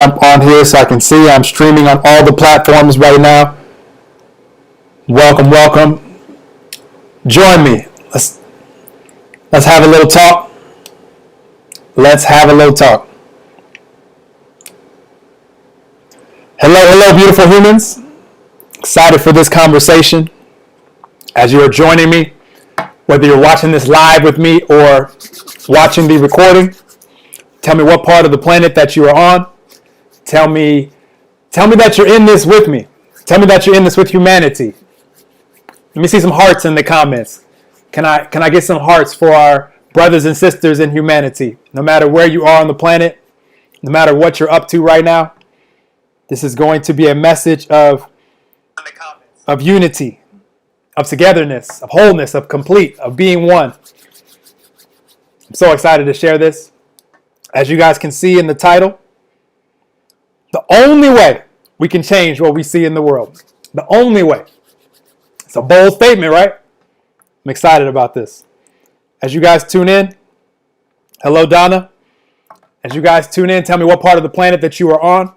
Jump on here so I can see. I'm streaming on all the platforms right now. Welcome, welcome. Join me. Let's have a little talk. Let's have a little talk. Hello, beautiful humans. Excited for this conversation. As you are joining me, whether you're watching this live with me or watching the recording, tell me what part of the planet that you are on. Tell me that you're in this with me. Tell me that you're in this with humanity. Let me see some hearts in the comments. Can I get some hearts for our brothers and sisters in humanity? No matter where you are on the planet, no matter what you're up to right now, this is going to be a message of unity, of togetherness, of wholeness, of complete, of being one. I'm so excited to share this. As you guys can see in the title, the only way we can change what we see in the world. The only way. It's a bold statement, right? I'm excited about this. As you guys tune in, hello, Donna. As you guys tune in, tell me what part of the planet that you are on.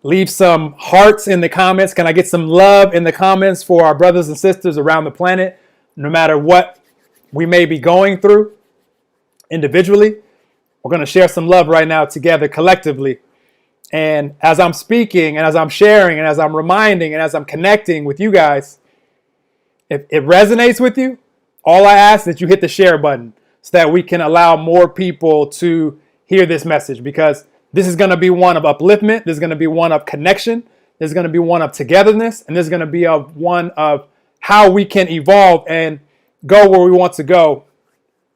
Leave some hearts in the comments. Can I get some love in the comments for our brothers and sisters around the planet, no matter what we may be going through individually? We're going to share some love right now together collectively. And as I'm speaking and as I'm sharing and as I'm reminding and as I'm connecting with you guys, if it resonates with you, all I ask is that you hit the share button so that we can allow more people to hear this message, because this is going to be one of upliftment. This is going to be one of connection. This is going to be one of togetherness. And this is going to be one of how we can evolve and go where we want to go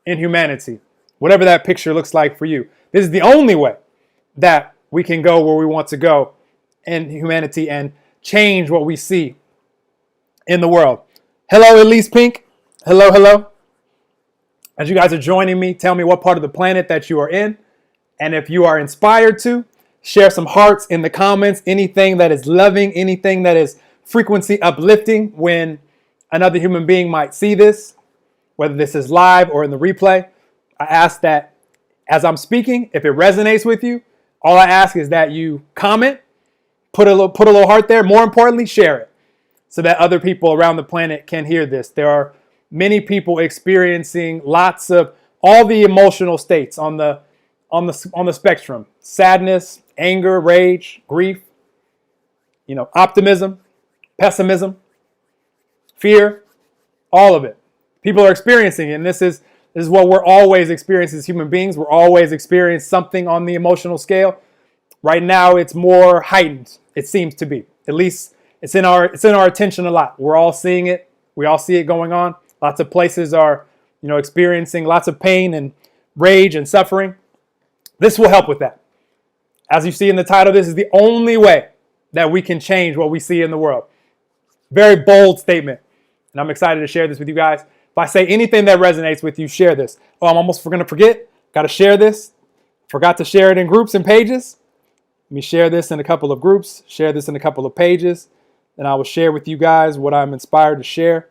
in humanity, whatever that picture looks like for you. This is the only way that we can go where we want to go in humanity and change what we see in the world. Hello, Elise Pink. Hello. As you guys are joining me, tell me what part of the planet that you are in. And if you are inspired to, share some hearts in the comments. Anything that is loving, anything that is frequency uplifting when another human being might see this, whether this is live or in the replay. I ask that as I'm speaking, if it resonates with you, all I ask is that you comment, put a little heart there. More importantly, share it so that other people around the planet can hear this. There are many people experiencing lots of all the emotional states on the spectrum: sadness, anger, rage, grief, optimism, pessimism, fear, all of it. People are experiencing it, and this is what we're always experiencing as human beings. We're always experiencing something on the emotional scale. Right now, it's more heightened. It seems to be. At least it's in our attention a lot. We're all seeing it. We all see it going on. Lots of places are, experiencing lots of pain and rage and suffering. This will help with that. As you see in the title, this is the only way that we can change what we see in the world. Very bold statement, and I'm excited to share this with you guys. If I say anything that resonates with you, share this. Oh, I'm almost going to forget. Got to share this. Forgot to share it in groups and pages. Let me share this in a couple of groups. Share this in a couple of pages. Then I will share with you guys what I'm inspired to share.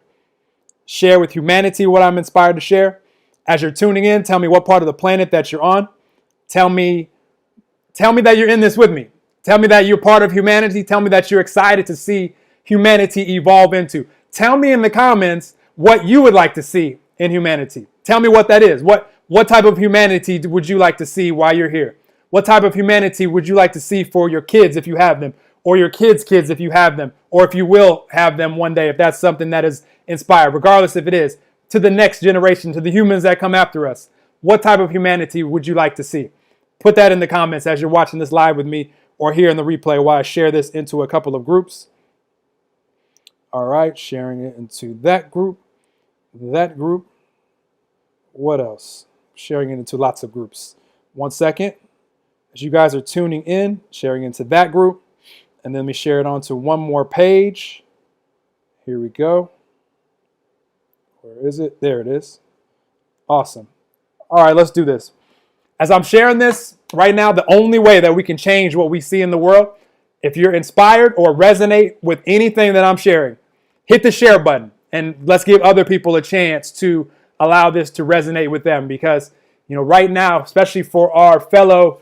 Share with humanity what I'm inspired to share. As you're tuning in, tell me what part of the planet that you're on. Tell me that you're in this with me. Tell me that you're part of humanity. Tell me that you're excited to see humanity evolve into. Tell me in the comments what you would like to see in humanity. Tell me what that is. What type of humanity would you like to see while you're here? What type of humanity would you like to see for your kids if you have them, or your kids' kids if you have them, or if you will have them one day, if that's something that is inspired, regardless if it is, to the next generation, to the humans that come after us. What type of humanity would you like to see? Put that in the comments as you're watching this live with me or here in the replay while I share this into a couple of groups. All right, sharing it into that group. What else? Sharing it into lots of groups. 1 second. As you guys are tuning in, sharing into that group. And then let me share it onto one more page. Here we go. Where is it? There it is. Awesome. All right, let's do this. As I'm sharing this right now, the only way that we can change what we see in the world, if you're inspired or resonate with anything that I'm sharing, hit the share button and let's give other people a chance to allow this to resonate with them, because right now, especially for our fellow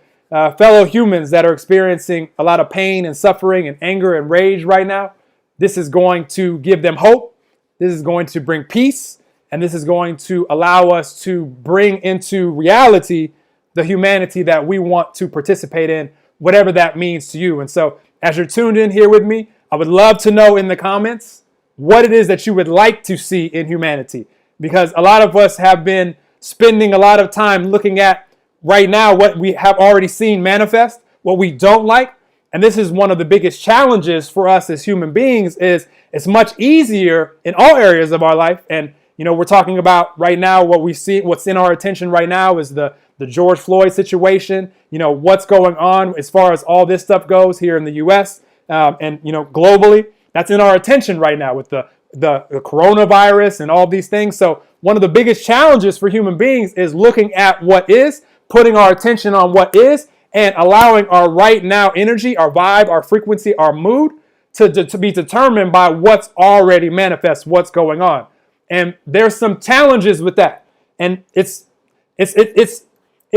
fellow humans that are experiencing a lot of pain and suffering and anger and rage right now. This is going to give them hope. This is going to bring peace. And this is going to allow us to bring into reality the humanity that we want to participate in, whatever that means to you. And so as you're tuned in here with me, I would love to know in the comments what it is that you would like to see in humanity. Because a lot of us have been spending a lot of time looking at right now what we have already seen manifest, what we don't like. And this is one of the biggest challenges for us as human beings. Is it's much easier in all areas of our life. And we're talking about right now what we see, what's in our attention right now is the George Floyd situation, what's going on as far as all this stuff goes here in the U.S. And globally, that's in our attention right now with the coronavirus and all these things. So one of the biggest challenges for human beings is looking at what is, putting our attention on what is, and allowing our right now energy, our vibe, our frequency, our mood to be determined by what's already manifest, what's going on. And there's some challenges with that. And it's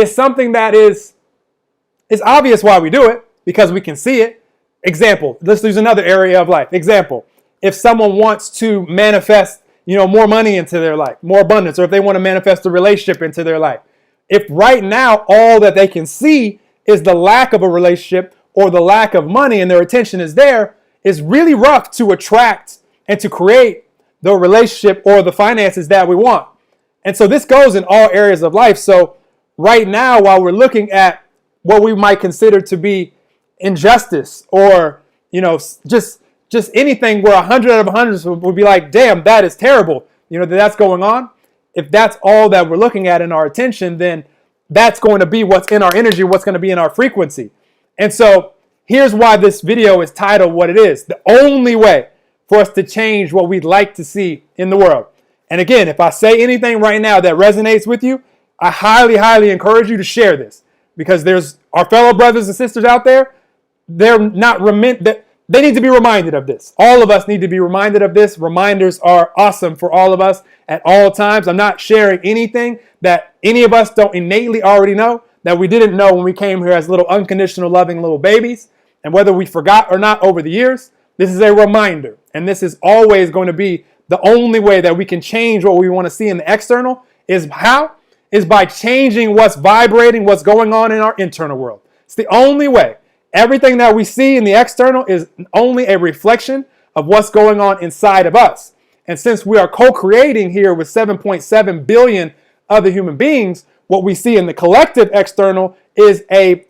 something that is obvious why we do it, because we can see it. Example, let's use another area of life. Example, if someone wants to manifest, more money into their life, more abundance, or if they want to manifest a relationship into their life. If right now all that they can see is the lack of a relationship or the lack of money and their attention is there, it's really rough to attract and to create the relationship or the finances that we want. And so this goes in all areas of life. So right now, while we're looking at what we might consider to be injustice or, just anything where 100 out of 100 would be like, damn, that is terrible, that's going on. If that's all that we're looking at in our attention, then that's going to be what's in our energy, what's going to be in our frequency. And so here's why this video is titled what it is. The only way for us to change what we'd like to see in the world. And again, if I say anything right now that resonates with you, I highly, highly encourage you to share this, because there's our fellow brothers and sisters out there. They're not they need to be reminded of this. All of us need to be reminded of this. Reminders are awesome for all of us at all times. I'm not sharing anything that any of us don't innately already know, that we didn't know when we came here as little unconditional loving little babies. And whether we forgot or not over the years, this is a reminder. And this is always going to be the only way that we can change what we want to see in the external. Is by changing what's vibrating, what's going on in our internal world. It's the only way. Everything that we see in the external is only a reflection of what's going on inside of us. And since we are co-creating here with 7.7 billion other human beings, what we see in the collective external is a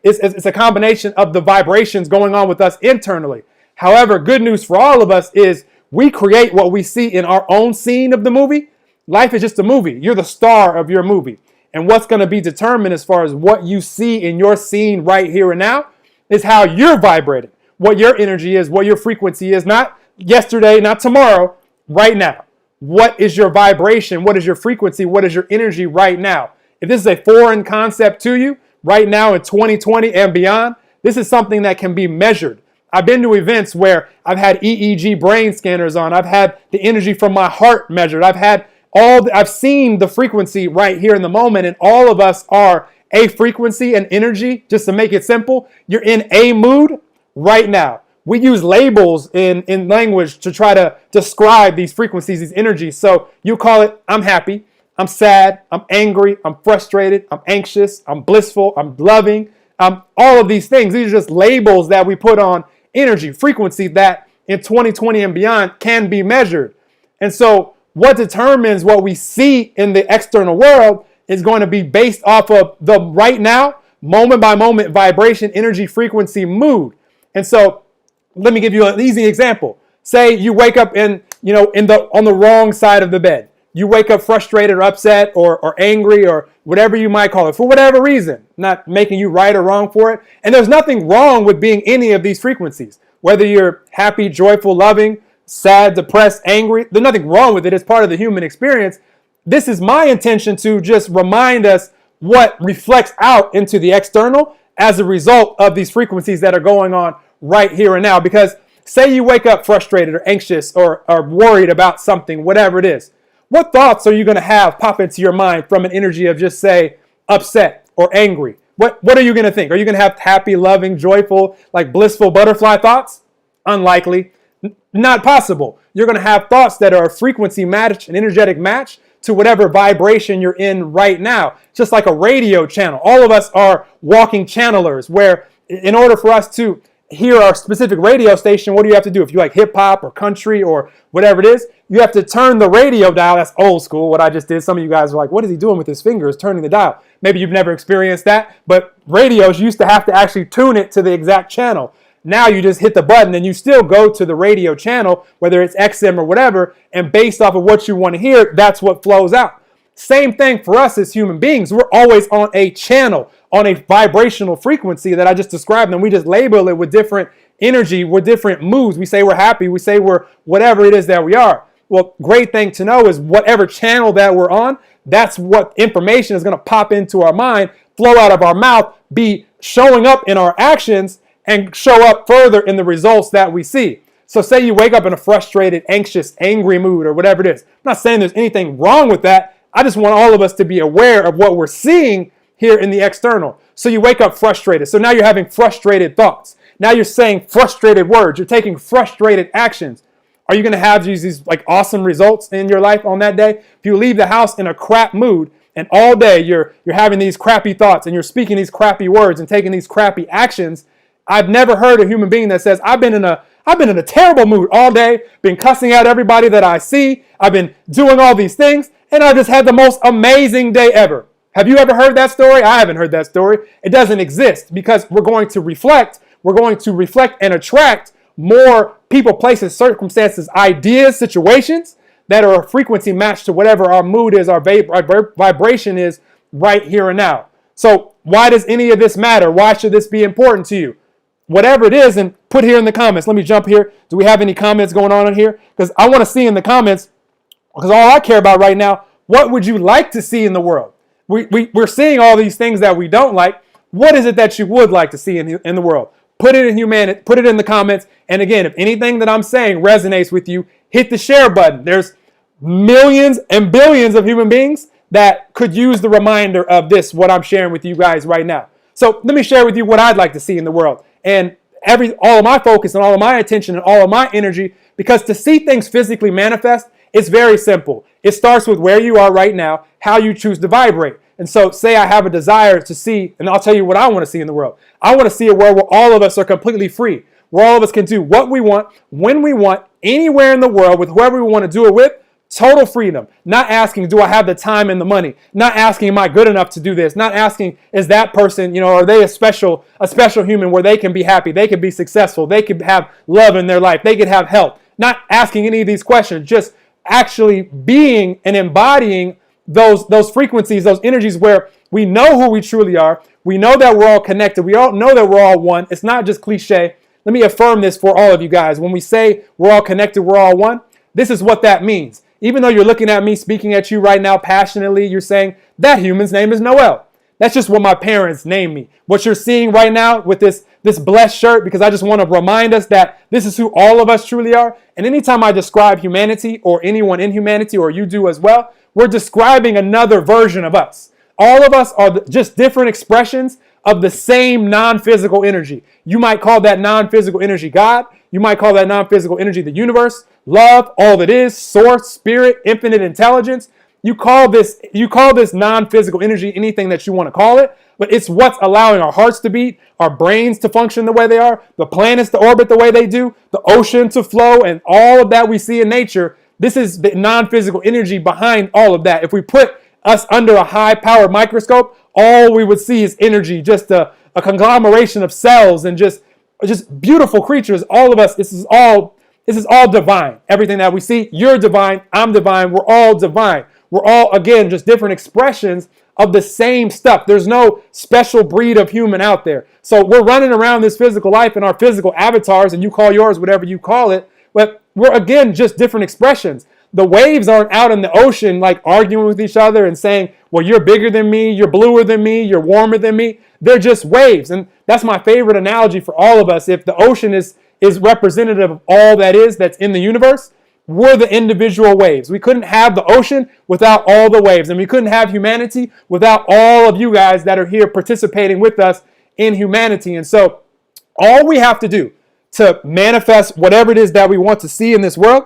combination of the vibrations going on with us internally. However, good news for all of us is we create what we see in our own scene of the movie. Life is just a movie. You're the star of your movie. And what's going to be determined as far as what you see in your scene right here and now is how you're vibrating, what your energy is, what your frequency is, not yesterday, not tomorrow, right now. What is your vibration? What is your frequency? What is your energy right now? If this is a foreign concept to you right now in 2020 and beyond, this is something that can be measured. I've been to events where I've had EEG brain scanners on. I've had the energy from my heart measured. I've seen the frequency right here in the moment, and all of us are a frequency and energy. Just to make it simple, you're in a mood right now. We use labels in language to try to describe these frequencies, these energies. So you call it, I'm happy, I'm sad, I'm angry, I'm frustrated, I'm anxious, I'm blissful, I'm loving. All of these things, these are just labels that we put on energy, frequency that in 2020 and beyond can be measured. And so what determines what we see in the external world is going to be based off of the right now, moment by moment vibration, energy, frequency, mood. And so let me give you an easy example. Say you wake up on the wrong side of the bed. You wake up frustrated or upset or angry or whatever you might call it for whatever reason, not making you right or wrong for it. And there's nothing wrong with being any of these frequencies, whether you're happy, joyful, loving, sad, depressed, angry. There's nothing wrong with it. It's part of the human experience. This is my intention to just remind us what reflects out into the external as a result of these frequencies that are going on right here and now. Because say you wake up frustrated or anxious or worried about something, whatever it is. What thoughts are you going to have pop into your mind from an energy of just say upset or angry? What are you going to think? Are you going to have happy, loving, joyful, like blissful butterfly thoughts? Unlikely. Not possible. You're going to have thoughts that are a frequency match, an energetic match to whatever vibration you're in right now. Just like a radio channel. All of us are walking channelers where in order for us to hear our specific radio station, what do you have to do? If you like hip hop or country or whatever it is, you have to turn the radio dial. That's old school, what I just did. Some of you guys are like, what is he doing with his fingers, turning the dial? Maybe you've never experienced that, but radios used to have to actually tune it to the exact channel. Now you just hit the button and you still go to the radio channel, whether it's XM or whatever, and based off of what you want to hear, that's what flows out. Same thing for us as human beings. We're always on a channel, on a vibrational frequency that I just described, and we just label it with different energy, with different moods. We say we're happy, we say we're whatever it is that we are. Well, great thing to know is whatever channel that we're on, that's what information is going to pop into our mind, flow out of our mouth, be showing up in our actions, and show up further in the results that we see. So say you wake up in a frustrated, anxious, angry mood or whatever it is. I'm not saying there's anything wrong with that. I just want all of us to be aware of what we're seeing here in the external. So you wake up frustrated. So now you're having frustrated thoughts. Now you're saying frustrated words. You're taking frustrated actions. Are you going to have these like awesome results in your life on that day? If you leave the house in a crap mood and all day you're having these crappy thoughts and you're speaking these crappy words and taking these crappy actions, I've never heard a human being that says, I've been in a terrible mood all day, been cussing out everybody that I see, I've been doing all these things, and I just had the most amazing day ever. Have you ever heard that story? I haven't heard that story. It doesn't exist because we're going to reflect and attract more people, places, circumstances, ideas, situations that are a frequency match to whatever our mood is, our vibration is right here and now. So why does any of this matter? Why should this be important to you? Whatever it is, and put here in the comments. Let me jump here. Do we have any comments going on in here? Because I want to see in the comments, because all I care about right now, what would you like to see in the world? We're seeing all these things that we don't like. What is it that you would like to see in the world? Put it in the comments. And again, if anything that I'm saying resonates with you, hit the share button. There's millions and billions of human beings that could use the reminder of this, what I'm sharing with you guys right now. So let me share with you what I'd like to see in the world. And all of my focus and all of my attention and all of my energy, because to see things physically manifest, it's very simple. It starts with where you are right now, how you choose to vibrate. And so say I have a desire to see, and I'll tell you what I want to see in the world. I want to see a world where all of us are completely free, where all of us can do what we want, when we want, anywhere in the world with whoever we want to do it with. Total freedom. Not asking, do I have the time and the money? Not asking, am I good enough to do this? Not asking, is that person, are they a special human where they can be happy, they can be successful, they can have love in their life, they can have health. Not asking any of these questions, just actually being and embodying those frequencies, those energies where we know who we truly are. We know that we're all connected. We all know that we're all one. It's not just cliche. Let me affirm this for all of you guys. When we say we're all connected, we're all one, this is what that means. Even though you're looking at me, speaking at you right now passionately, you're saying, that human's name is Noel. That's just what my parents named me. What you're seeing right now with this blessed shirt, because I just want to remind us that this is who all of us truly are. And anytime I describe humanity or anyone in humanity, or you do as well, we're describing another version of us. All of us are just different expressions of the same non-physical energy. You might call that non-physical energy God. You might call that non-physical energy the universe, love, all that is, source, spirit, infinite intelligence. You call this non-physical energy anything that you want to call it, but it's what's allowing our hearts to beat, our brains to function the way they are, the planets to orbit the way they do, the ocean to flow, and all of that we see in nature. This is the non-physical energy behind all of that. If we put us under a high-powered microscope, all we would see is energy, just a conglomeration of cells and just beautiful creatures. All of us, this is all divine. Everything that we see, you're divine, I'm divine, we're all divine. We're all, again, just different expressions of the same stuff. There's no special breed of human out there. So we're running around this physical life in our physical avatars, and you call yours whatever you call it, but we're, again, just different expressions. The waves aren't out in the ocean like arguing with each other and saying, well, you're bigger than me, you're bluer than me, you're warmer than me. They're just waves. And that's my favorite analogy for all of us. If the ocean is representative of all that is that's in the universe, we're the individual waves. We couldn't have the ocean without all the waves. And we couldn't have humanity without all of you guys that are here participating with us in humanity. And so all we have to do to manifest whatever it is that we want to see in this world,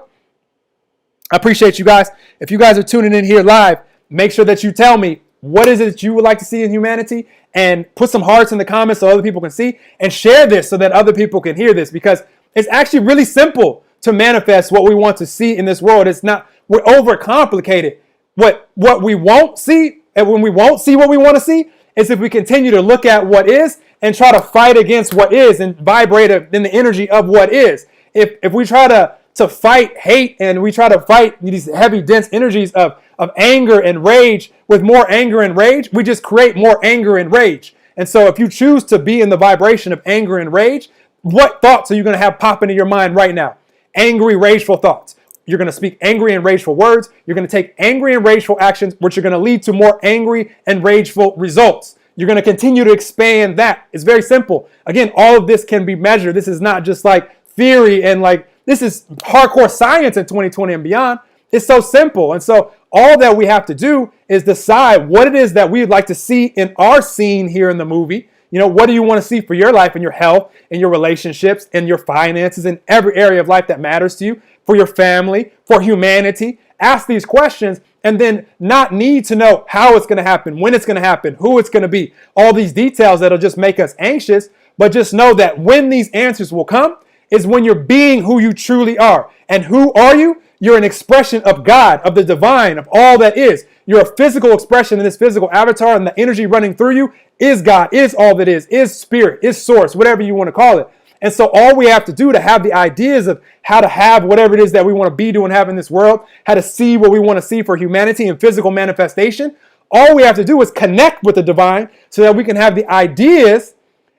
I appreciate you guys. If you guys are tuning in here live, make sure that you tell me what is it that you would like to see in humanity, and put some hearts in the comments so other people can see, and share this so that other people can hear this, because it's actually really simple to manifest what we want to see in this world. It's not, we're overcomplicated. What we won't see, and when we won't see what we want to see, is if we continue to look at what is and try to fight against what is and vibrate in the energy of what is. If we try to fight hate, and we try to fight these heavy, dense energies of anger and rage with more anger and rage, we just create more anger and rage. And so if you choose to be in the vibration of anger and rage, what thoughts are you going to have pop into your mind right now? Angry, rageful thoughts. You're going to speak angry and rageful words. You're going to take angry and rageful actions, which are going to lead to more angry and rageful results. You're going to continue to expand that. It's very simple. Again, all of this can be measured. This is not just like theory and like, this is hardcore science in 2020 and beyond. It's so simple. And so all that we have to do is decide what it is that we'd like to see in our scene here in the movie. You know, what do you want to see for your life and your health and your relationships and your finances and every area of life that matters to you, for your family, for humanity? Ask these questions, and then not need to know how it's going to happen, when it's going to happen, who it's going to be, all these details that'll just make us anxious. But just know that when these answers will come is when you're being who you truly are. And who are you? You're an expression of God, of the divine, of all that is. You're a physical expression in this physical avatar, and the energy running through you is God, is all that is spirit, is source, whatever you want to call it. And so all we have to do to have the ideas of how to have whatever it is that we want to be doing, have in this world, how to see what we want to see for humanity and physical manifestation, all we have to do is connect with the divine so that we can have the ideas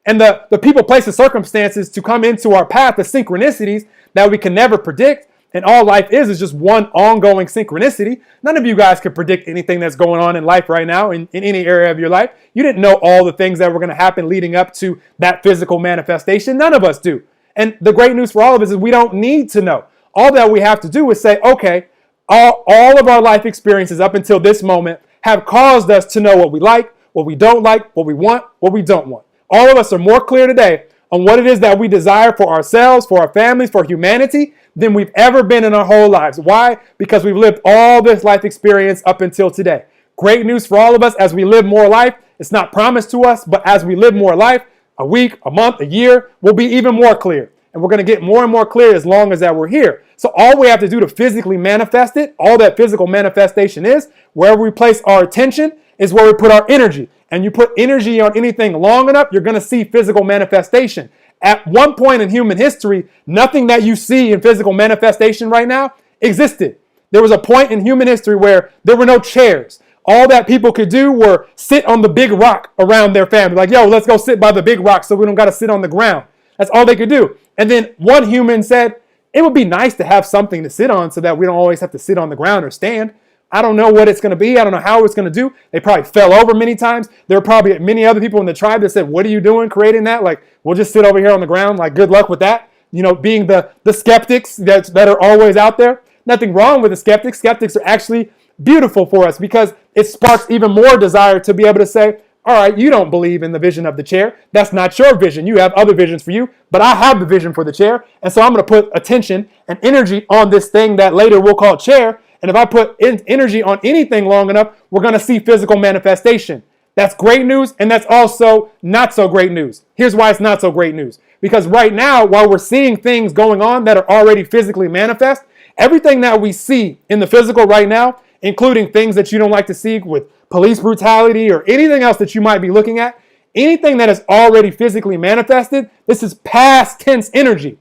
and the people, places, circumstances to come into our path, the synchronicities that we can never predict. And all life is just one ongoing synchronicity. None of you guys can predict anything that's going on in life right now, in any area of your life. You didn't know all the things that were going to happen leading up to that physical manifestation. None of us do. And the great news for all of us is we don't need to know. All that we have to do is say, okay, all of our life experiences up until this moment have caused us to know what we like, what we don't like, what we want, what we don't want. All of us are more clear today on what it is that we desire for ourselves, for our families, for humanity, than we've ever been in our whole lives. Why? Because we've lived all this life experience up until today. Great news for all of us as we live more life. It's not promised to us, but as we live more life, a week, a month, a year, we'll be even more clear. And we're going to get more and more clear as long as that we're here. So all we have to do to physically manifest it, all that physical manifestation is, wherever we place our attention is where we put our energy. And you put energy on anything long enough, you're going to see physical manifestation. At one point in human history, nothing that you see in physical manifestation right now existed. There was a point in human history where there were no chairs. All that people could do were sit on the big rock around their family. Like, yo, let's go sit by the big rock so we don't got to sit on the ground. That's all they could do. And then one human said, it would be nice to have something to sit on so that we don't always have to sit on the ground or stand. I don't know what it's going to be. I don't know how it's going to do. They probably fell over many times. There were probably many other people in the tribe that said, what are you doing creating that? Like, we'll just sit over here on the ground. Like, good luck with that. You know, being the skeptics that are always out there. Nothing wrong with the skeptics. Skeptics are actually beautiful for us because it sparks even more desire to be able to say, all right, you don't believe in the vision of the chair. That's not your vision. You have other visions for you, but I have the vision for the chair. And so I'm going to put attention and energy on this thing that later we'll call chair. And if I put energy on anything long enough, we're going to see physical manifestation. That's great news, and that's also not so great news. Here's why it's not so great news. Because right now, while we're seeing things going on that are already physically manifest, everything that we see in the physical right now, including things that you don't like to see with police brutality or anything else that you might be looking at, anything that is already physically manifested, this is past tense energy.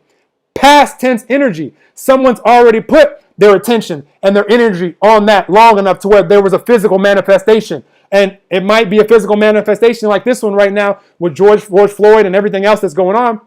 Past tense energy. Someone's already put their attention and their energy on that long enough to where there was a physical manifestation. And it might be a physical manifestation like this one right now with George Floyd and everything else that's going on.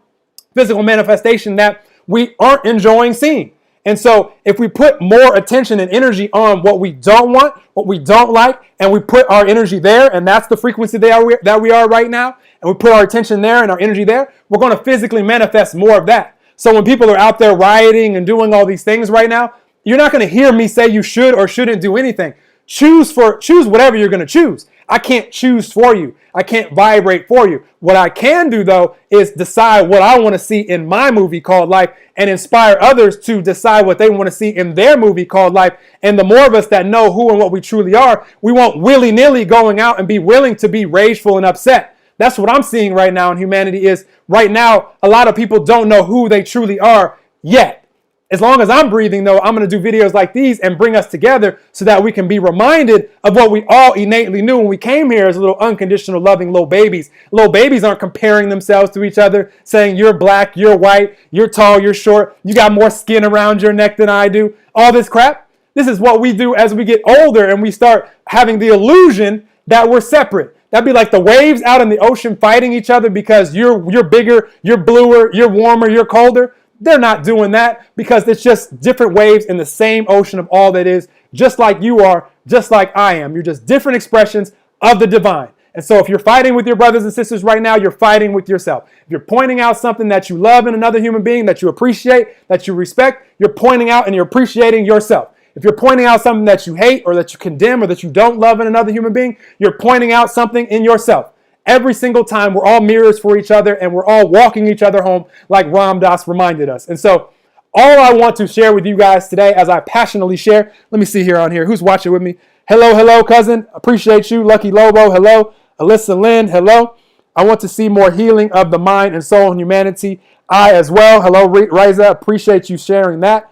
Physical manifestation that we aren't enjoying seeing. And so if we put more attention and energy on what we don't want, what we don't like, and we put our energy there, and that's the frequency that we are right now, and we put our attention there and our energy there, we're going to physically manifest more of that. So when people are out there rioting and doing all these things right now, you're not going to hear me say you should or shouldn't do anything. Choose whatever you're going to choose. I can't choose for you. I can't vibrate for you. What I can do, though, is decide what I want to see in my movie called life and inspire others to decide what they want to see in their movie called life. And the more of us that know who and what we truly are, we won't willy-nilly going out and be willing to be rageful and upset. That's what I'm seeing right now in humanity is right now, a lot of people don't know who they truly are yet. As long as I'm breathing, though, I'm going to do videos like these and bring us together so that we can be reminded of what we all innately knew when we came here as little unconditional, loving little babies. Little babies aren't comparing themselves to each other, saying you're black, you're white, you're tall, you're short, you got more skin around your neck than I do. All this crap. This is what we do as we get older and we start having the illusion that we're separate. That'd be like the waves out in the ocean fighting each other because you're bigger, you're bluer, you're warmer, you're colder. They're not doing that because it's just different waves in the same ocean of all that is, just like you are, just like I am. You're just different expressions of the divine. And so if you're fighting with your brothers and sisters right now, you're fighting with yourself. If you're pointing out something that you love in another human being, that you appreciate, that you respect, you're pointing out and you're appreciating yourself. If you're pointing out something that you hate or that you condemn or that you don't love in another human being, you're pointing out something in yourself. Every single time we're all mirrors for each other and we're all walking each other home like Ram Dass reminded us. And so all I want to share with you guys today as I passionately share, let me see here on here. Who's watching with me? Hello, cousin. Appreciate you. Lucky Lobo, hello. Alyssa Lynn, hello. I want to see more healing of the mind and soul and humanity. I as well. Hello, Riza. Appreciate you sharing that.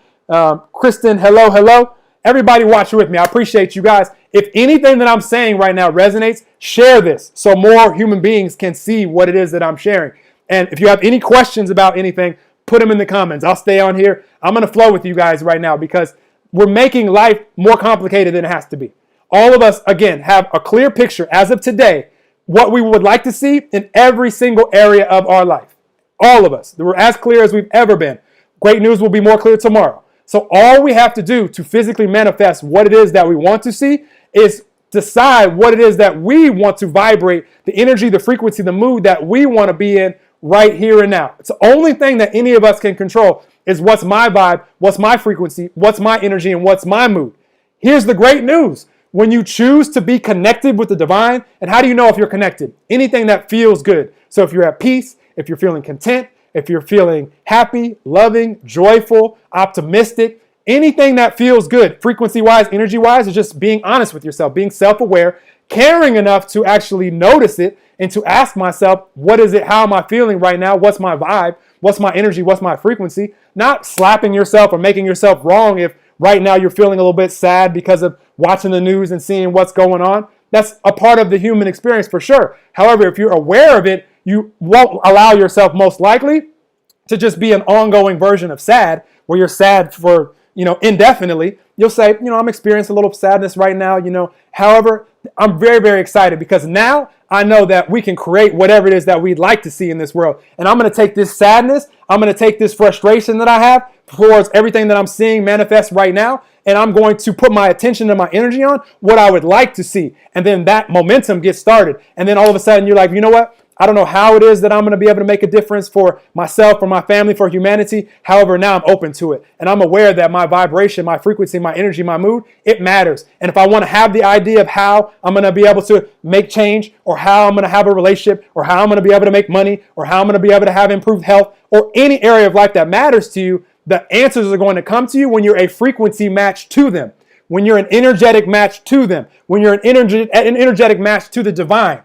Kristen, hello. Everybody watching with me. I appreciate you guys. If anything that I'm saying right now resonates, share this so more human beings can see what it is that I'm sharing. And if you have any questions about anything, put them in the comments. I'll stay on here. I'm going to flow with you guys right now because we're making life more complicated than it has to be. All of us, again, have a clear picture as of today, what we would like to see in every single area of our life. All of us. We're as clear as we've ever been. Great news will be more clear tomorrow. So all we have to do to physically manifest what it is that we want to see is decide what it is that we want to vibrate, the energy, the frequency, the mood that we want to be in right here and now. It's the only thing that any of us can control is what's my vibe, what's my frequency, what's my energy, and what's my mood. Here's the great news. When you choose to be connected with the divine, and how do you know if you're connected? Anything that feels good. So if you're at peace, if you're feeling content, if you're feeling happy, loving, joyful, optimistic, anything that feels good, frequency-wise, energy-wise, is just being honest with yourself, being self-aware, caring enough to actually notice it and to ask myself, what is it? How am I feeling right now? What's my vibe? What's my energy? What's my frequency? Not slapping yourself or making yourself wrong if right now you're feeling a little bit sad because of watching the news and seeing what's going on. That's a part of the human experience for sure. However, if you're aware of it, you won't allow yourself most likely to just be an ongoing version of sad where you're sad for, indefinitely. You'll say, I'm experiencing a little sadness right now, However, I'm very, very excited because now I know that we can create whatever it is that we'd like to see in this world. And I'm going to take this sadness, I'm going to take this frustration that I have towards everything that I'm seeing manifest right now, and I'm going to put my attention and my energy on what I would like to see. And then that momentum gets started. And then all of a sudden you're like, you know what? I don't know how it is that I'm going to be able to make a difference for myself, for my family, for humanity. However, now I'm open to it. And I'm aware that my vibration, my frequency, my energy, my mood, it matters. And if I want to have the idea of how I'm going to be able to make change or how I'm going to have a relationship or how I'm going to be able to make money or how I'm going to be able to have improved health or any area of life that matters to you, the answers are going to come to you when you're a frequency match to them, when you're an energetic match to them, when you're an energetic match to the divine.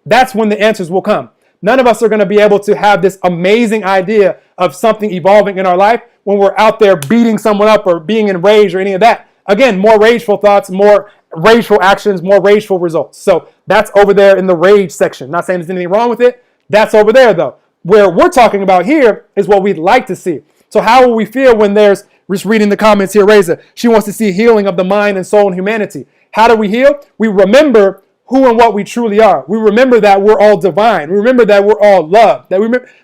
That's when the answers will come. None of us are going to be able to have this amazing idea of something evolving in our life when we're out there beating someone up or being enraged or any of that. Again, more rageful thoughts, more rageful actions, more rageful results. So that's over there in the rage section. Not saying there's anything wrong with it. That's over there though. Where we're talking about here is what we'd like to see. So how will we feel when there's, just reading the comments here, Reza, she wants to see healing of the mind and soul and humanity. How do we heal? We remember who and what we truly are. We remember that we're all divine. We remember that we're all love.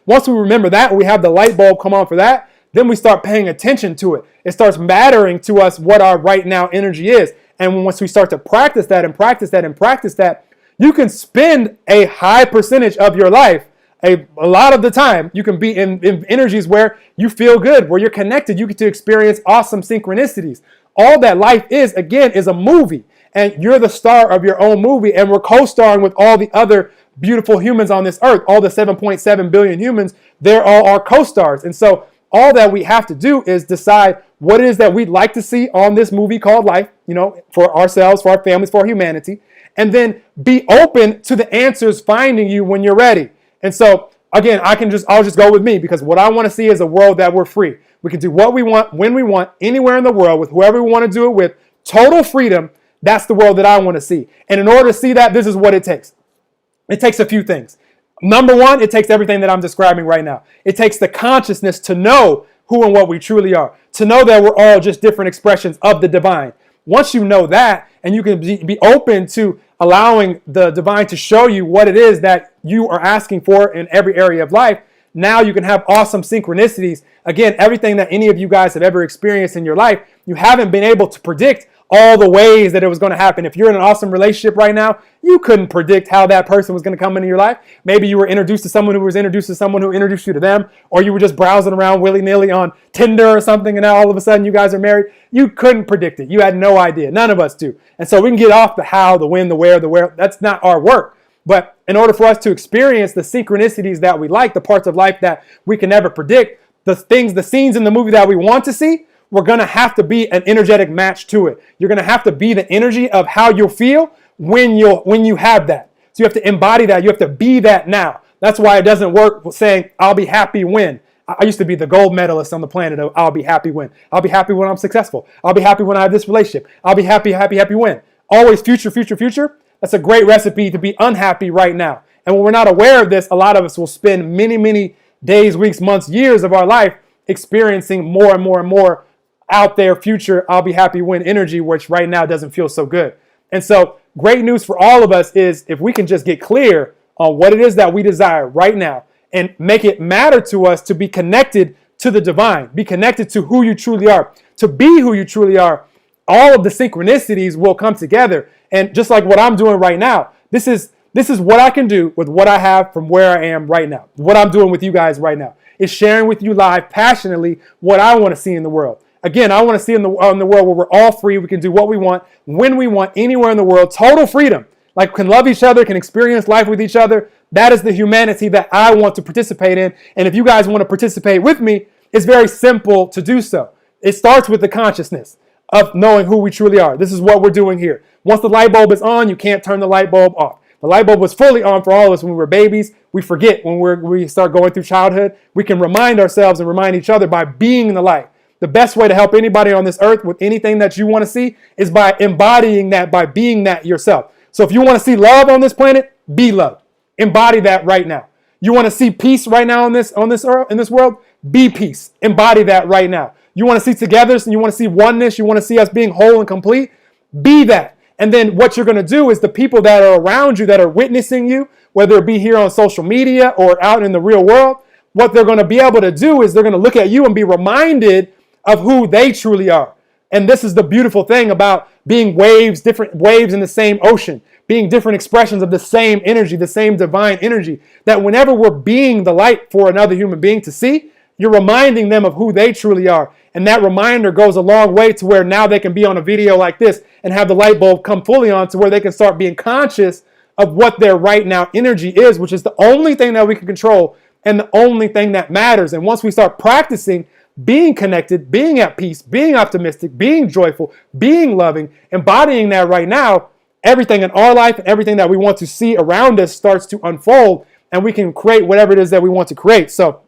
Once we remember that, we have the light bulb come on for that, then we start paying attention to it. It starts mattering to us what our right now energy is. And once we start to practice that and practice that and practice that, you can spend a high percentage of your life, a lot of the time, you can be in energies where you feel good, where you're connected. You get to experience awesome synchronicities. All that life is, again, is a movie. And you're the star of your own movie. And we're co-starring with all the other beautiful humans on this earth. All the 7.7 billion humans, they're all our co-stars. And so all that we have to do is decide what it is that we'd like to see on this movie called life, for ourselves, for our families, for humanity. And then be open to the answers finding you when you're ready. And so, again, I'll just go with me, because what I want to see is a world that we're free. We can do what we want, when we want, anywhere in the world, with whoever we want to do it with. Total freedom. That's the world that I want to see. And in order to see that, this is what it takes. It takes a few things. Number one, it takes everything that I'm describing right now. It takes the consciousness to know who and what we truly are. To know that we're all just different expressions of the divine. Once you know that, and you can be open to allowing the divine to show you what it is that you are asking for in every area of life, now you can have awesome synchronicities. Again, everything that any of you guys have ever experienced in your life, you haven't been able to predict all the ways that it was going to happen. If you're in an awesome relationship right now, you couldn't predict how that person was going to come into your life. Maybe you were introduced to someone who was introduced to someone who introduced you to them, or you were just browsing around willy-nilly on Tinder or something, and now all of a sudden you guys are married. You couldn't predict it. You had no idea. None of us do. And so we can get off the how, the when, the where, the where. That's not our work. But in order for us to experience the synchronicities that we like, the parts of life that we can never predict, the scenes in the movie that we want to see, we're going to have to be an energetic match to it. You're going to have to be the energy of how you'll feel when you have that. So you have to embody that. You have to be that now. That's why it doesn't work with saying, I'll be happy when. I used to be the gold medalist on the planet of I'll be happy when. I'll be happy when I'm successful. I'll be happy when I have this relationship. I'll be happy, happy, happy when. Always future, future, future. That's a great recipe to be unhappy right now. And when we're not aware of this, a lot of us will spend many, many days, weeks, months, years of our life experiencing more and more and more out there future I'll be happy when energy, which right now doesn't feel so good. And so great news for all of us is if we can just get clear on what it is that we desire right now and make it matter to us to be connected to the divine, be connected to who you truly are, to be who you truly are, all of the synchronicities will come together. And just like what I'm doing right now, this is what I can do with what I have from where I am right now. What I'm doing with you guys right now is sharing with you live passionately what I want to see in the world. Again, I want to see in the world where we're all free. We can do what we want, when we want, anywhere in the world. Total freedom. Like, can love each other, can experience life with each other. That is the humanity that I want to participate in. And if you guys want to participate with me, it's very simple to do so. It starts with the consciousness of knowing who we truly are. This is what we're doing here. Once the light bulb is on, you can't turn the light bulb off. The light bulb was fully on for all of us when we were babies. We forget when we start going through childhood. We can remind ourselves and remind each other by being in the light. The best way to help anybody on this earth with anything that you want to see is by embodying that, by being that yourself. So if you want to see love on this planet, be love. Embody that right now. You want to see peace right now in this world? Be peace. Embody that right now. You want to see togetherness and you want to see oneness, you want to see us being whole and complete? Be that. And then what you're going to do is the people that are around you, that are witnessing you, whether it be here on social media or out in the real world, what they're going to be able to do is they're going to look at you and be reminded of who they truly are. And this is the beautiful thing about being waves, different waves in the same ocean, being different expressions of the same energy, the same divine energy, that whenever we're being the light for another human being to see, you're reminding them of who they truly are. And that reminder goes a long way to where now they can be on a video like this and have the light bulb come fully on to where they can start being conscious of what their right now energy is, which is the only thing that we can control and the only thing that matters. And once we start practicing being connected, being at peace, being optimistic, being joyful, being loving, embodying that right now, everything in our life and everything that we want to see around us starts to unfold and we can create whatever it is that we want to create. So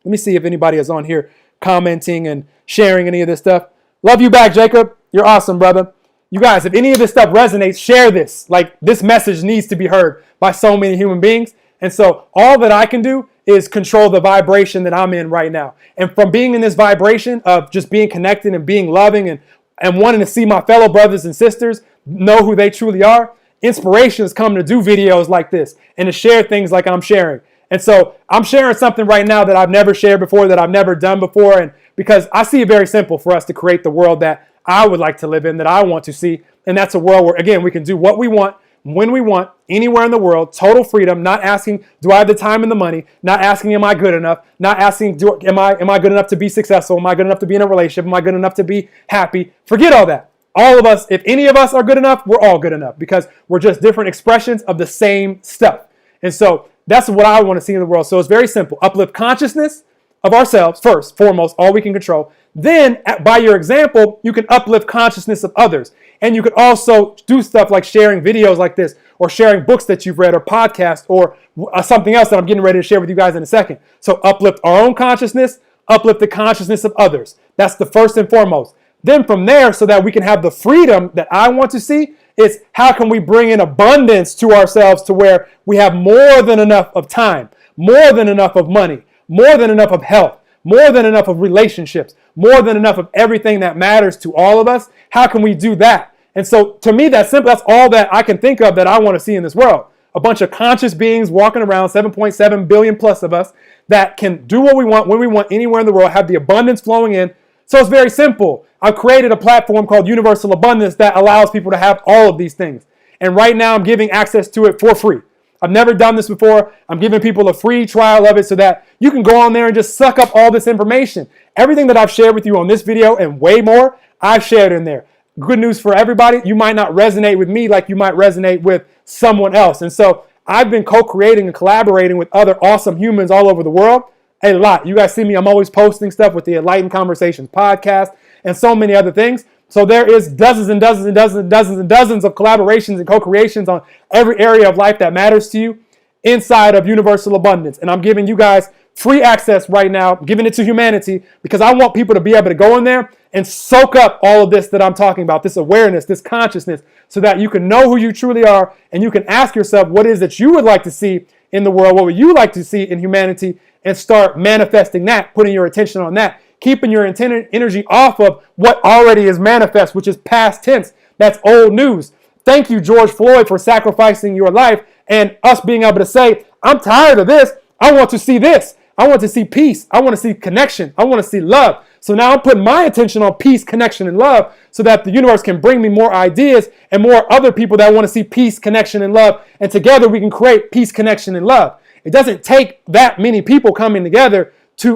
let me see if anybody is on here commenting and sharing any of this stuff. Love you back, Jacob. You're awesome, brother. You guys, if any of this stuff resonates, share this. Like, this message needs to be heard by so many human beings. And so all that I can do is control the vibration that I'm in right now. And from being in this vibration of just being connected and being loving and wanting to see my fellow brothers and sisters know who they truly are, inspiration has come to do videos like this and to share things like I'm sharing. And so I'm sharing something right now that I've never shared before, that I've never done before. And because I see it very simple for us to create the world that I would like to live in, that I want to see. And that's a world where, again, we can do what we want, when we want, anywhere in the world, total freedom, not asking, do I have the time and the money? Not asking, am I good enough? Not asking, am I good enough to be successful? Am I good enough to be in a relationship? Am I good enough to be happy? Forget all that. All of us, if any of us are good enough, we're all good enough because we're just different expressions of the same stuff. And so that's what I want to see in the world. So it's very simple. Uplift consciousness of ourselves first, foremost, all we can control. Then, by your example, you can uplift consciousness of others. And you could also do stuff like sharing videos like this, or sharing books that you've read, or podcasts, or something else that I'm getting ready to share with you guys in a second. So uplift our own consciousness, uplift the consciousness of others. That's the first and foremost. Then from there, so that we can have the freedom that I want to see, is how can we bring in abundance to ourselves to where we have more than enough of time, more than enough of money, more than enough of health, more than enough of relationships, more than enough of everything that matters to all of us. How can we do that? And so to me, that's simple. That's all that I can think of that I want to see in this world. A bunch of conscious beings walking around, 7.7 billion plus of us, that can do what we want, when we want, anywhere in the world, have the abundance flowing in. So it's very simple. I've created a platform called Universal Abundance that allows people to have all of these things. And right now I'm giving access to it for free. I've never done this before. I'm giving people a free trial of it so that you can go on there and just suck up all this information. Everything that I've shared with you on this video and way more, I've shared in there. Good news for everybody. You might not resonate with me like you might resonate with someone else. And so I've been co-creating and collaborating with other awesome humans all over the world. A lot. You guys see me. I'm always posting stuff with the Enlightened Conversations podcast and so many other things. So there is dozens and dozens and dozens and dozens and dozens of collaborations and co-creations on every area of life that matters to you inside of Universal Abundance. And I'm giving you guys free access right now, giving it to humanity, because I want people to be able to go in there and soak up all of this that I'm talking about, this awareness, this consciousness, so that you can know who you truly are and you can ask yourself what it is that you would like to see in the world, what would you like to see in humanity, and start manifesting that, putting your attention on that, keeping your energy off of what already is manifest, which is past tense. That's old news. Thank you, George Floyd, for sacrificing your life and us being able to say, I'm tired of this. I want to see this. I want to see peace. I want to see connection. I want to see love. So now I'm putting my attention on peace, connection, and love so that the universe can bring me more ideas and more other people that want to see peace, connection, and love. And together we can create peace, connection, and love. It doesn't take that many people coming together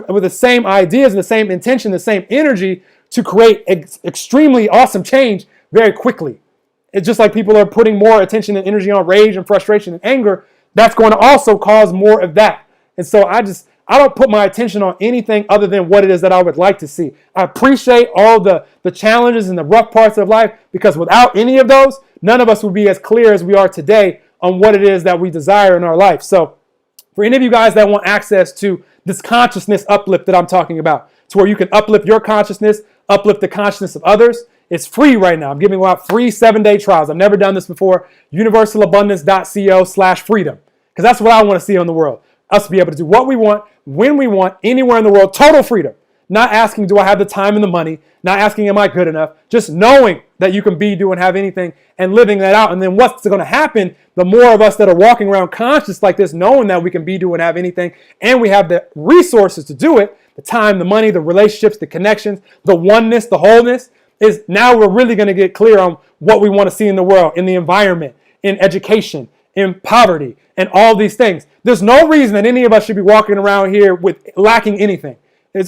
with the same ideas and the same intention, the same energy to create extremely awesome change very quickly. It's just like people are putting more attention and energy on rage and frustration and anger. That's going to also cause more of that. And so I don't put my attention on anything other than what it is that I would like to see. I appreciate all the challenges and the rough parts of life, because without any of those, none of us would be as clear as we are today on what it is that we desire in our life. So for any of you guys that want access to this consciousness uplift that I'm talking about, to where you can uplift your consciousness, uplift the consciousness of others, it's free right now. I'm giving out free 7-day trials. I've never done this before. universalabundance.co/freedom. Because that's what I want to see in the world. Us to be able to do what we want, when we want, anywhere in the world. Total freedom. Not asking, do I have the time and the money? Not asking, am I good enough? Just knowing that you can be, do, and have anything, and living that out. And then what's going to happen, the more of us that are walking around conscious like this, knowing that we can be, do, and have anything, and we have the resources to do it, the time, the money, the relationships, the connections, the oneness, the wholeness, is now we're really going to get clear on what we want to see in the world, in the environment, in education, in poverty, and all these things. There's no reason that any of us should be walking around here with lacking anything.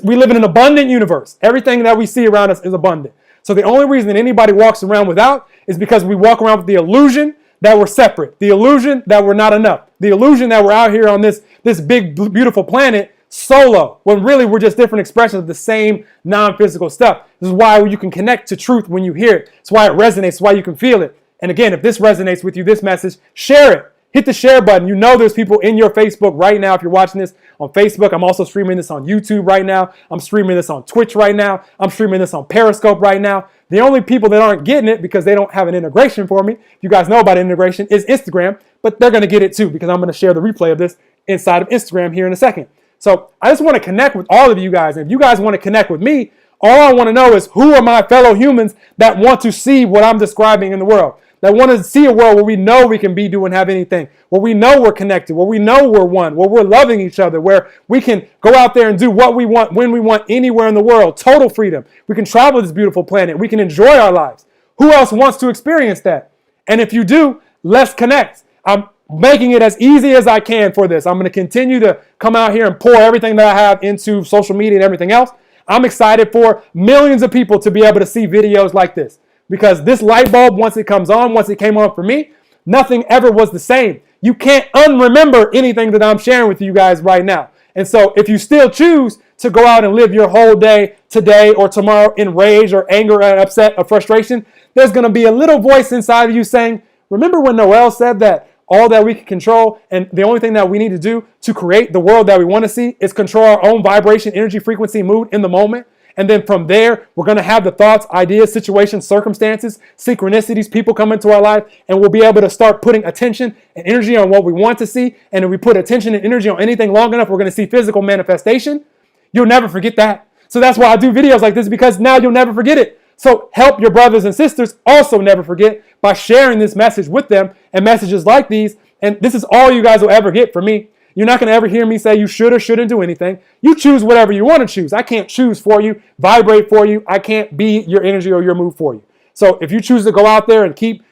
We live in an abundant universe. Everything that we see around us is abundant. So the only reason that anybody walks around without is because we walk around with the illusion that we're separate, the illusion that we're not enough, the illusion that we're out here on this big, beautiful planet solo, when really we're just different expressions of the same non-physical stuff. This is why you can connect to truth when you hear it. It's why it resonates. It's why you can feel it. And again, if this resonates with you, this message, share it. Hit the share button. You know there's people in your Facebook right now. If you're watching this on Facebook, I'm also streaming this on YouTube right now. I'm streaming this on Twitch right now. I'm streaming this on Periscope right now. The only people that aren't getting it because they don't have an integration for me, if you guys know about integration, is Instagram. But they're going to get it too, because I'm going to share the replay of this inside of Instagram here in a second. So I just want to connect with all of you guys. And if you guys want to connect with me, all I want to know is who are my fellow humans that want to see what I'm describing in the world, that want to see a world where we know we can be, do, and have anything, where we know we're connected, where we know we're one, where we're loving each other, where we can go out there and do what we want, when we want, anywhere in the world, total freedom. We can travel this beautiful planet. We can enjoy our lives. Who else wants to experience that? And if you do, let's connect. I'm making it as easy as I can for this. I'm going to continue to come out here and pour everything that I have into social media and everything else. I'm excited for millions of people to be able to see videos like this, because this light bulb, once it comes on, once it came on for me, nothing ever was the same. You can't unremember anything that I'm sharing with you guys right now. And so if you still choose to go out and live your whole day today or tomorrow in rage or anger and upset or frustration, there's going to be a little voice inside of you saying, remember when Noel said that all that we can control and the only thing that we need to do to create the world that we want to see is control our own vibration, energy, frequency, mood in the moment. And then from there, we're going to have the thoughts, ideas, situations, circumstances, synchronicities, people come into our life, and we'll be able to start putting attention and energy on what we want to see. And if we put attention and energy on anything long enough, we're going to see physical manifestation. You'll never forget that. So that's why I do videos like this, because now you'll never forget it. So help your brothers and sisters also never forget by sharing this message with them and messages like these. And this is all you guys will ever get from me. You're not going to ever hear me say you should or shouldn't do anything. You choose whatever you want to choose. I can't choose for you, vibrate for you. I can't be your energy or your mood for you. So if you choose to go out there and keep,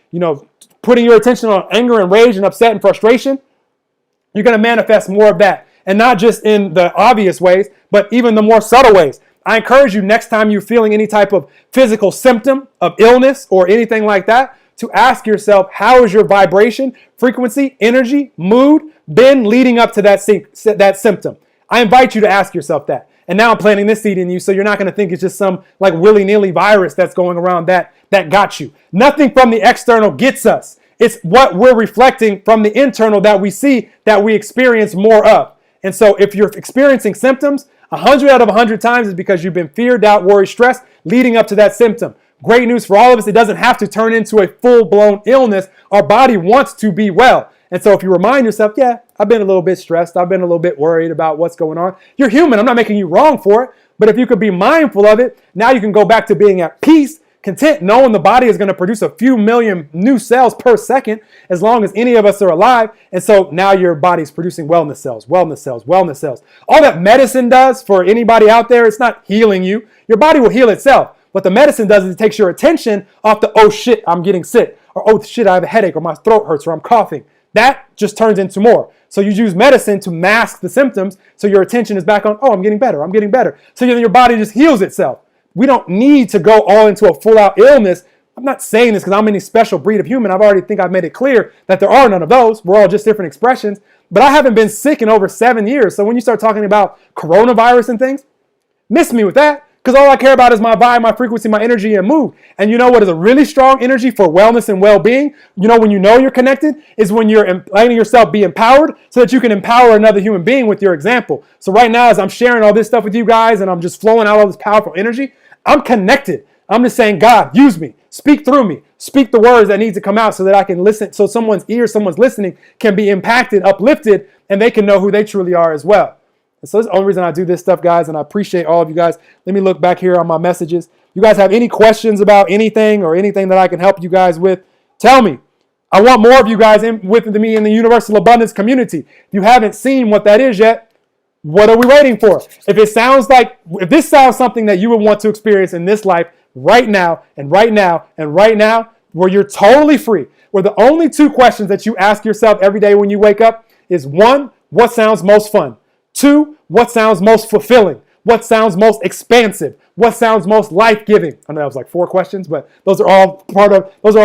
putting your attention on anger and rage and upset and frustration, you're going to manifest more of that. And not just in the obvious ways, but even the more subtle ways. I encourage you, next time you're feeling any type of physical symptom of illness or anything like that, to ask yourself, how is your vibration, frequency, energy, mood been leading up to that symptom? I invite you to ask yourself that. And now I'm planting this seed in you, so you're not going to think it's just some like willy-nilly virus that's going around that got you. Nothing from the external gets us. It's what we're reflecting from the internal that we see, that we experience more of. And so if you're experiencing symptoms, 100 out of 100 times is because you've been fear, doubt, worry, stress leading up to that symptom. Great news for all of us. It doesn't have to turn into a full-blown illness. Our body wants to be well. And so if you remind yourself, yeah, I've been a little bit stressed. I've been a little bit worried about what's going on. You're human. I'm not making you wrong for it. But if you could be mindful of it, now you can go back to being at peace, content, knowing the body is going to produce a few million new cells per second as long as any of us are alive. And so now your body's producing wellness cells, wellness cells, wellness cells. All that medicine does for anybody out there, it's not healing you. Your body will heal itself. What the medicine does is it takes your attention off the, oh shit, I'm getting sick, or oh shit, I have a headache, or my throat hurts, or I'm coughing. That just turns into more. So you use medicine to mask the symptoms, so your attention is back on, oh, I'm getting better, I'm getting better. So then your body just heals itself. We don't need to go all into a full-out illness. I'm not saying this because I'm any special breed of human. I've made it clear that there are none of those. We're all just different expressions. But I haven't been sick in over 7 years. So when you start talking about coronavirus and things, miss me with that. Because all I care about is my vibe, my frequency, my energy, and mood. And you know what is a really strong energy for wellness and well-being? When you know you're connected is when you're letting yourself be empowered so that you can empower another human being with your example. So right now, as I'm sharing all this stuff with you guys and I'm just flowing out all this powerful energy, I'm connected. I'm just saying, God, use me. Speak through me. Speak the words that need to come out so that I can listen, so someone's ear, someone's listening can be impacted, uplifted, and they can know who they truly are as well. And so that's the only reason I do this stuff, guys, and I appreciate all of you guys. Let me look back here on my messages. You guys have any questions about anything or anything that I can help you guys with, tell me. I want more of you guys with me in the Universal Abundance community. If you haven't seen what that is yet, what are we waiting for? If this sounds something that you would want to experience in this life right now and right now and right now, where you're totally free, where the only two questions that you ask yourself every day when you wake up is, one, what sounds most fun? Two, what sounds most fulfilling? What sounds most expansive? What sounds most life-giving? I know that was like 4 questions, but those are all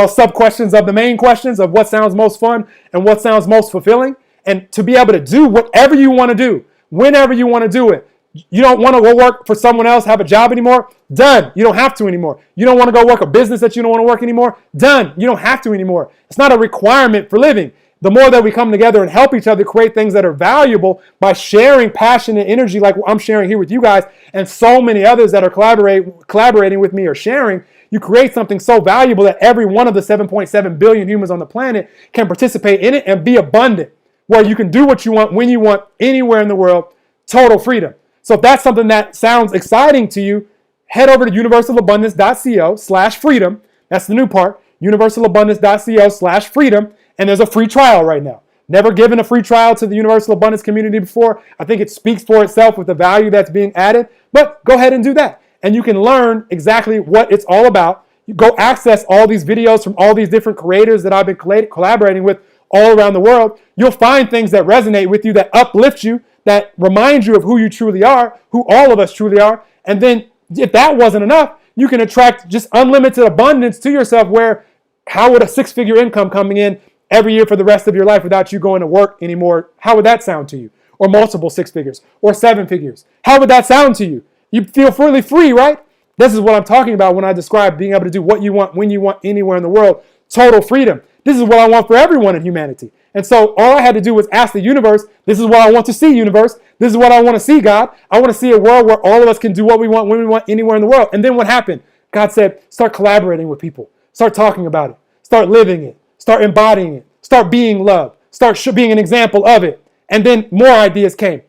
sub-questions of the main questions of what sounds most fun and what sounds most fulfilling. And to be able to do whatever you want to do, whenever you want to do it. You don't want to go work for someone else, have a job anymore? Done. You don't have to anymore. You don't want to go work a business that you don't want to work anymore? Done. You don't have to anymore. It's not a requirement for living. The more that we come together and help each other create things that are valuable by sharing passion and energy like I'm sharing here with you guys and so many others that are collaborating with me or sharing, you create something so valuable that every one of the 7.7 billion humans on the planet can participate in it and be abundant, where you can do what you want, when you want, anywhere in the world, total freedom. So if that's something that sounds exciting to you, head over to universalabundance.co/freedom. That's the new part, universalabundance.co/freedom. And there's a free trial right now. Never given a free trial to the Universal Abundance community before. I think it speaks for itself with the value that's being added. But go ahead and do that. And you can learn exactly what it's all about. You go access all these videos from all these different creators that I've been collaborating with all around the world. You'll find things that resonate with you, that uplift you, that remind you of who you truly are, who all of us truly are. And then if that wasn't enough, you can attract just unlimited abundance to yourself, where how would a 6-figure income coming in every year for the rest of your life without you going to work anymore? How would that sound to you? Or multiple 6 figures or 7 figures. How would that sound to you? You feel fully free, right? This is what I'm talking about when I describe being able to do what you want, when you want, anywhere in the world. Total freedom. This is what I want for everyone in humanity. And so all I had to do was ask the universe, this is what I want to see, universe. This is what I want to see, God. I want to see a world where all of us can do what we want, when we want, anywhere in the world. And then what happened? God said, start collaborating with people. Start talking about it. Start living it. Start embodying it. Start being love. Start being an example of it. And then more ideas came.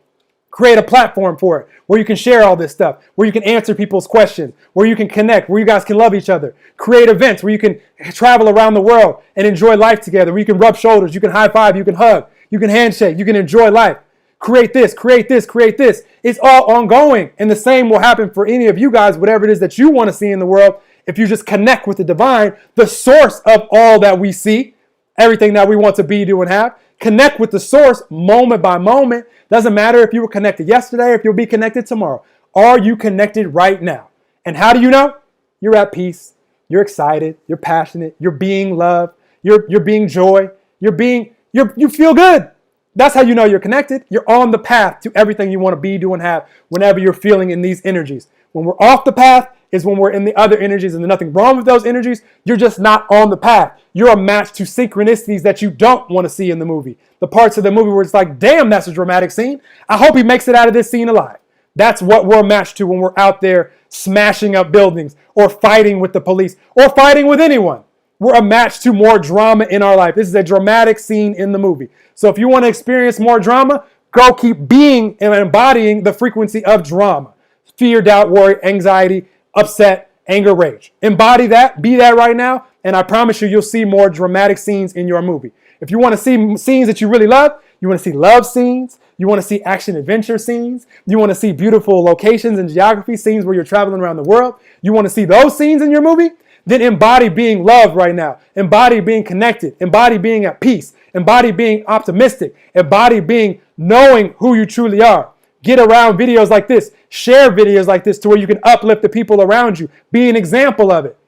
Create a platform for it where you can share all this stuff, where you can answer people's questions, where you can connect, where you guys can love each other. Create events where you can travel around the world and enjoy life together, where you can rub shoulders, you can high five, you can hug, you can handshake, you can enjoy life. Create this, create this, create this. It's all ongoing. And the same will happen for any of you guys, whatever it is that you want to see in the world. If you just connect with the divine, the source of all that we see, everything that we want to be, do, and have. Connect with the source moment by moment. Doesn't matter if you were connected yesterday or if you'll be connected tomorrow. Are you connected right now? And how do you know? You're at peace. You're excited. You're passionate. You're being loved. You're being joy. You feel good. That's how you know you're connected. You're on the path to everything you want to be, do, and have whenever you're feeling in these energies. When we're off the path is when we're in the other energies, and there's nothing wrong with those energies. You're just not on the path. You're a match to synchronicities that you don't want to see in the movie. The parts of the movie where it's like, damn, that's a dramatic scene. I hope he makes it out of this scene alive. That's what we're matched to when we're out there smashing up buildings or fighting with the police or fighting with anyone. We're a match to more drama in our life. This is a dramatic scene in the movie. So if you want to experience more drama, go keep being and embodying the frequency of drama. Fear, doubt, worry, anxiety, upset, anger, rage. Embody that, be that right now, and I promise you, you'll see more dramatic scenes in your movie. If you want to see scenes that you really love, you want to see love scenes, you want to see action adventure scenes, you want to see beautiful locations and geography scenes where you're traveling around the world, you want to see those scenes in your movie, then embody being loved right now. Embody being connected. Embody being at peace. Embody being optimistic. Embody being knowing who you truly are. Get around videos like this. Share videos like this to where you can uplift the people around you. Be an example of it.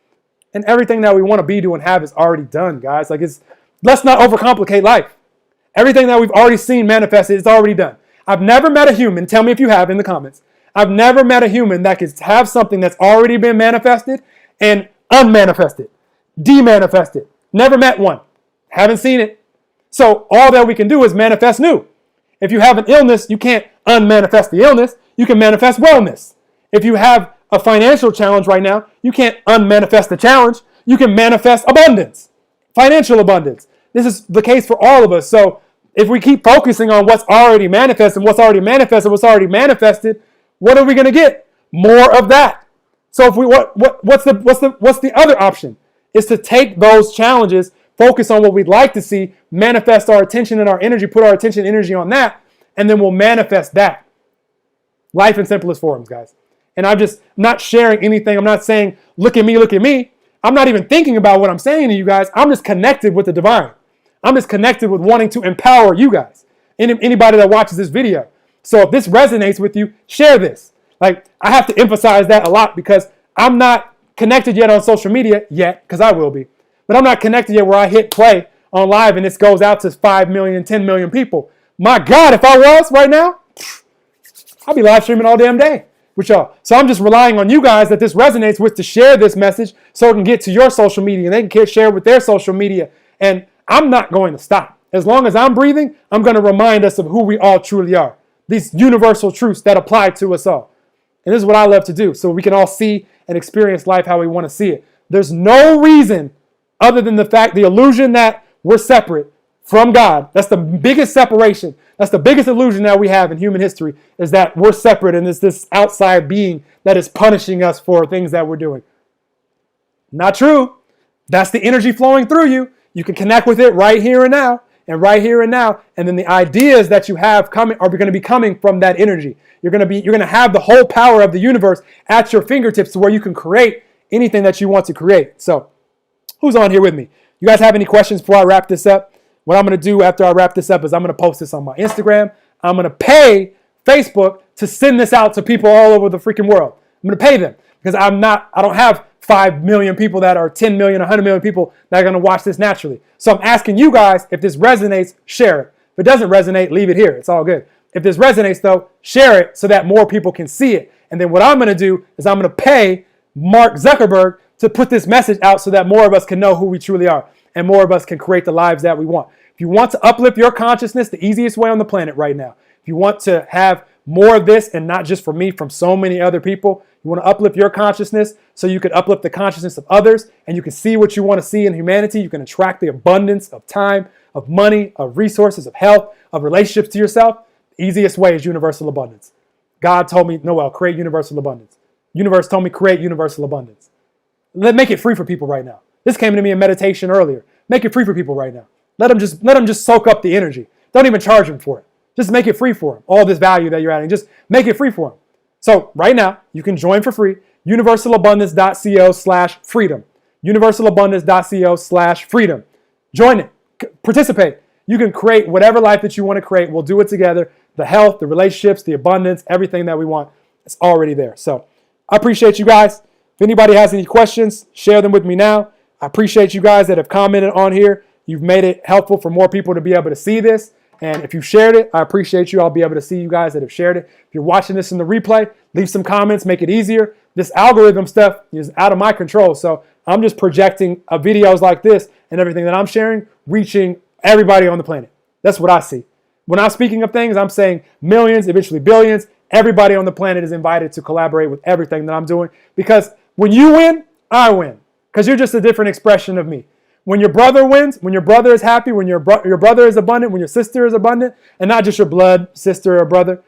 And everything that we want to be, do, and have is already done, guys. Let's not overcomplicate life. Everything that we've already seen manifested is already done. I've never met a human, tell me if you have in the comments. I've never met a human that could have something that's already been manifested and unmanifested, demanifested. Never met one. Haven't seen it. So all that we can do is manifest new. If you have an illness, you can't unmanifest the illness. You can manifest wellness. If you have a financial challenge right now, you can't unmanifest the challenge. You can manifest abundance, financial abundance. This is the case for all of us. So if we keep focusing on what's already manifested, what's already manifested, what are we going to get? More of that. So if we what's the other option? Is to take those challenges, focus on what we'd like to see, manifest our attention and our energy, put our attention and energy on that, and then we'll manifest that. Life in simplest forms, guys. And I'm just not sharing anything. I'm not saying, look at me, look at me. I'm not even thinking about what I'm saying to you guys. I'm just connected with the divine. I'm just connected with wanting to empower you guys. Anybody that watches this video. So if this resonates with you, share this. I have to emphasize that a lot because I'm not connected yet on social media yet, because I will be. But I'm not connected yet where I hit play on live and this goes out to 5 million, 10 million people. My God, if I was right now, I'd be live streaming all damn day with y'all. So I'm just relying on you guys that this resonates with to share this message so it can get to your social media and they can share with their social media. And I'm not going to stop. As long as I'm breathing, I'm going to remind us of who we all truly are. These universal truths that apply to us all. And this is what I love to do so we can all see and experience life how we want to see it. There's no reason other than the illusion that we're separate from God. That's the biggest separation. That's the biggest illusion that we have in human history, is that we're separate and it's this outside being that is punishing us for things that we're doing. Not true. That's the energy flowing through you. You can connect with it right here and now, and right here and now. And then the ideas that you have coming are going to be coming from that energy. You're going to have the whole power of the universe at your fingertips to where you can create anything that you want to create. So who's on here with me? You guys have any questions before I wrap this up? What I'm going to do after I wrap this up is I'm going to post this on my Instagram. I'm going to pay Facebook to send this out to people all over the freaking world. I'm going to pay them because I don't have 5 million people that are 10 million, 100 million people that are going to watch this naturally. So I'm asking you guys, if this resonates, share it. If it doesn't resonate, leave it here. It's all good. If this resonates though, share it so that more people can see it. And then what I'm going to do is I'm going to pay Mark Zuckerberg to put this message out so that more of us can know who we truly are and more of us can create the lives that we want. If you want to uplift your consciousness, the easiest way on the planet right now, if you want to have more of this, and not just from me, from so many other people, you want to uplift your consciousness so you can uplift the consciousness of others and you can see what you want to see in humanity. You can attract the abundance of time, of money, of resources, of health, of relationships to yourself. The easiest way is universal abundance. God told me, Noel, create universal abundance. Universe told me, create universal abundance. Make it free for people right now. This came to me in meditation earlier. Make it free for people right now. Let them just soak up the energy. Don't even charge them for it. Just make it free for them. All this value that you're adding, just make it free for them. So right now, you can join for free. universalabundance.co/freedom. universalabundance.co/freedom. Join it. Participate. You can create whatever life that you want to create. We'll do it together. The health, the relationships, the abundance, everything that we want, it's already there. So I appreciate you guys. If anybody has any questions, share them with me now. I appreciate you guys that have commented on here. You've made it helpful for more people to be able to see this. And if you shared it, I appreciate you. I'll be able to see you guys that have shared it. If you're watching this in the replay, leave some comments, make it easier. This algorithm stuff is out of my control. So I'm just projecting videos like this and everything that I'm sharing, reaching everybody on the planet. That's what I see. When I'm speaking of things, I'm saying millions, eventually billions. Everybody on the planet is invited to collaborate with everything that I'm doing. Because when you win, I win. Because you're just a different expression of me. When your brother wins, when your brother is happy, when your brother is abundant, when your sister is abundant, and not just your blood sister or brother,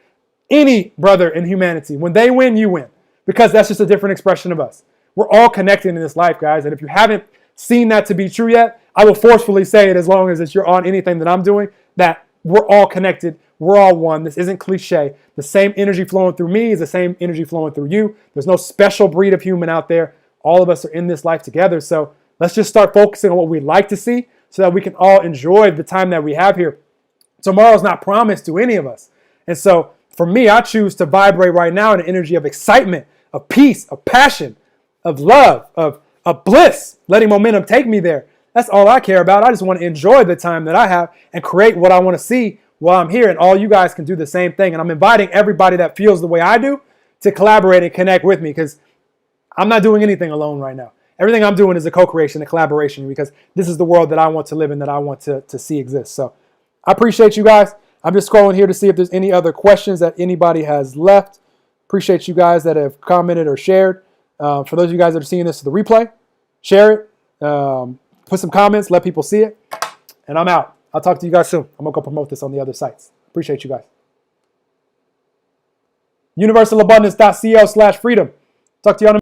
any brother in humanity, when they win, you win. Because that's just a different expression of us. We're all connected in this life, guys. And if you haven't seen that to be true yet, I will forcefully say it as long as you're on anything that I'm doing, that we're all connected. We're all one. This isn't cliche. The same energy flowing through me is the same energy flowing through you. There's no special breed of human out there. All of us are in this life together. So let's just start focusing on what we'd like to see so that we can all enjoy the time that we have here. Tomorrow's not promised to any of us. And so for me, I choose to vibrate right now in an energy of excitement, of peace, of passion, of love, of bliss, letting momentum take me there. That's all I care about. I just want to enjoy the time that I have and create what I want to see while I'm here. And all you guys can do the same thing. And I'm inviting everybody that feels the way I do to collaborate and connect with me, because I'm not doing anything alone right now. Everything I'm doing is a co-creation, a collaboration, because this is the world that I want to live in, that I want to see exist. So I appreciate you guys. I'm just scrolling here to see if there's any other questions that anybody has left. Appreciate you guys that have commented or shared. For those of you guys that are seeing this to the replay, share it. Put some comments, let people see it. And I'm out. I'll talk to you guys soon. I'm going to go promote this on the other sites. Appreciate you guys. universalabundance.co/freedom. Talk to you on